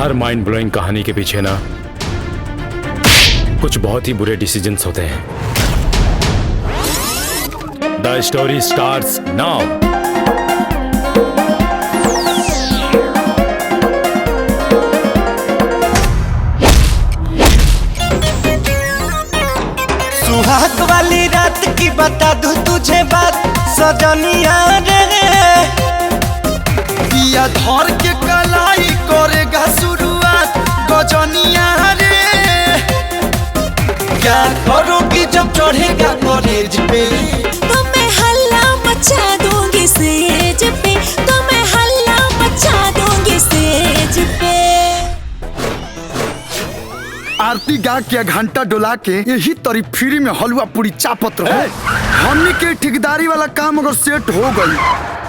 Her mind blowing कहानी के पीछे ना कुछ बहुत ही बुरे डिसीजंस होते हैं। द स्टोरी स्टार्ट्स नाउ। सुहाग वाली रात की बता दूं तुझे बात सजनिया रे, पिया धर के कलाई करेगा शुरुआत गजनिया रे। क्या करोगी जब चढ़ेगा कॉलेज पे, तो मैं हल्ला मचा दूंगी स्टेज पे, तो मैं हल्ला मचा दूंगी स्टेज पे। आरती गा के घंटा डोला के यही तरी फ्री में हलवा पूरी चापत रहे। हमनी के ठेकेदारी वाला काम अगर सेट हो गई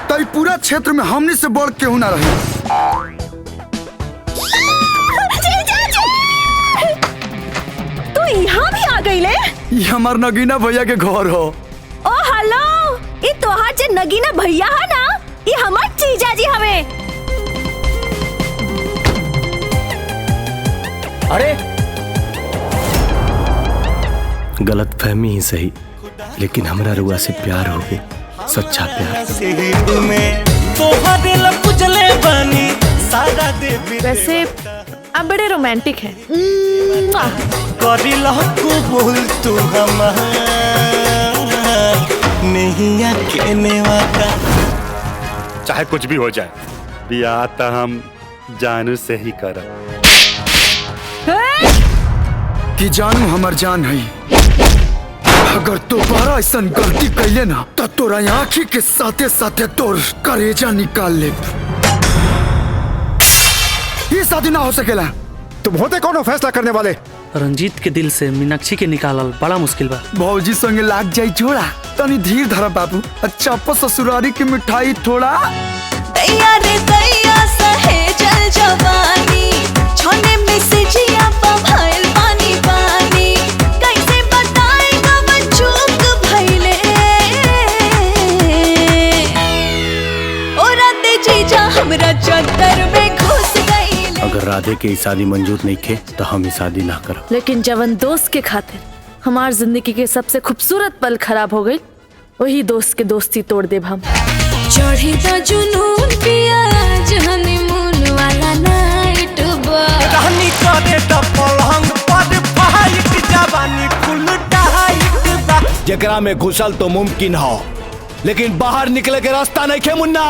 तो पूरा क्षेत्र में हमनी से बढ़ केहू ना रहे। तू यहाँ भी आ गई ले? ये हमार नगीना भैया के घर हो। ओ हेलो, ये तोहार जे नगीना भैया है ना, ये हमार जीजा जी हवे। अरे गलत फहमी ही सही, लेकिन हमरा रुआ से प्यार हो गई, सच्चा प्यार। वैसे आप बड़े रोमांटिक हैं। बोल तू नहीं आने वाला। चाहे कुछ भी हो जाए, बियाह तो हम जानू से ही करब। कि जानू हमार जान है, अगर दोबारा ऐसा गलती कैले ना तो तोरा आँखी के साथे साथे तोर करेजा निकाल ले। ये शादी ना हो सकेला। तुम होते कौन हो फैसला करने वाले? रंजीत के दिल से मीनाक्षी के निकालल बड़ा मुश्किल बा। भौजी संगे लाग जाई छोड़ा, तनी धीर धरा बाबू। अच्छा ससुरारी की मिठाई थोड़ा। दैया रे दैया सहे जल जवानी, छोने में से जिया पभाइल पानी पानी, कैसे बताएगा मन चूक भइले। ओ राते जीजा हमरा चक्कर में घुस गइले। अगर राधे के ई शादी मंजूर नहीं खे तो हम ई शादी ना करब। लेकिन जवन दोस्त के खातिर हमार जिंदगी के सबसे खूबसूरत पल खराब हो गई, वही दोस्त के दोस्ती तोड़ देब हम। चढ़ी दा जुनून पिया आज हनीमून वाला नाइट बा। रानी करे तो पलंग पर फाइट, जवानी फुल टाइट बा। जकरा में घुसल तो मुमकिन हो, लेकिन बाहर निकले के रास्ता नहीं खे मुन्ना।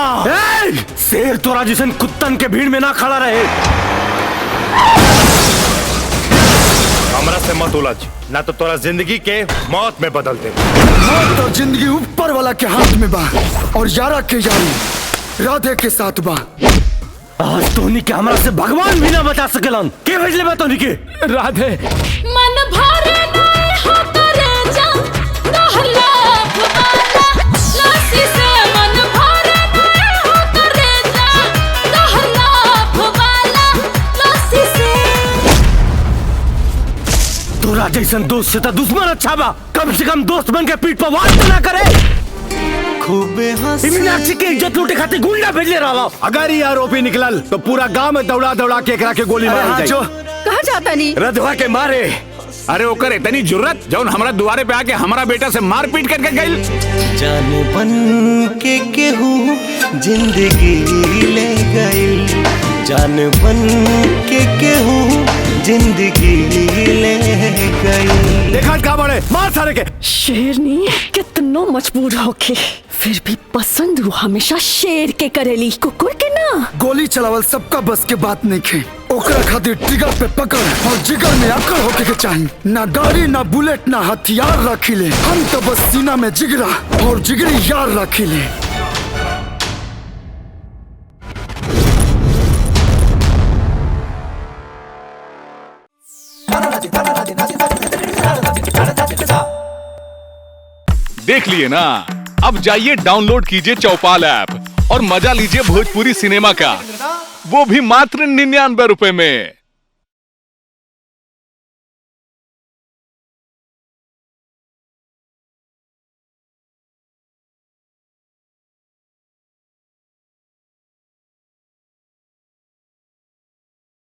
शेर तोरा जिसन कुत्तन के भीड़ में ना खड़ा रहे। हमरा से मत उलझ, ना तो तोरा जिंदगी के मौत में बदल दे। मौत तो जिंदगी ऊपर वाला के हाथ में बा, और यारा के यारी राधे के साथ बा। आज तोहनी के हमरा से भगवान भी ना बचा सकेलन। के भेजले बा तोहनी के? राधे मन भरे नहीं हो करे जा, कहला भवाला लासी से। मन भरे नहीं हो करे जा, कहला भवाला लासी से। तोरा जैसन दोस्त से तो दुश्मन अच्छा बा। कम से कम दोस्त बन के पीठ पर वार तो ना करे। खूबे मीनाक्षी की इज्जत लूटे खातिर गुंडा भेजले रहा। अगर ये आरोपी निकलल तो पूरा गांव में दौड़ा दौड़ा के एकरा के गोली मार जाए। कहाँ जाता नहीं? रधवा के मारे। अरे ओकर इतनी जुर्रत जौन हमारा दुआरे पे आके हमारा बेटा से मार पीट करके गई। जान बन के केहू जिंदगी ले गई, जान बन के केहू जिंदगी ले गई। देखा का बड़े मार सारे के। शेरनी कितनो मजबूर होके फिर भी पसंद वो हमेशा शेर के करेली, कुकुर के ना। गोली चलावल सबका बस के बात नहीं खे। ओकरा खातिर ट्रिगर पे पकड़ और जिगर में अकड़ होके के चाहिए। ना गाड़ी ना बुलेट ना हथियार रखीले, हम तो बस सीना में जिगरा और जिगरी यार रखीले। देख लिए ना, अब जाइए डाउनलोड कीजिए चौपाल ऐप और मजा लीजिए भोजपुरी सिनेमा का, वो भी मात्र 99 रुपए में।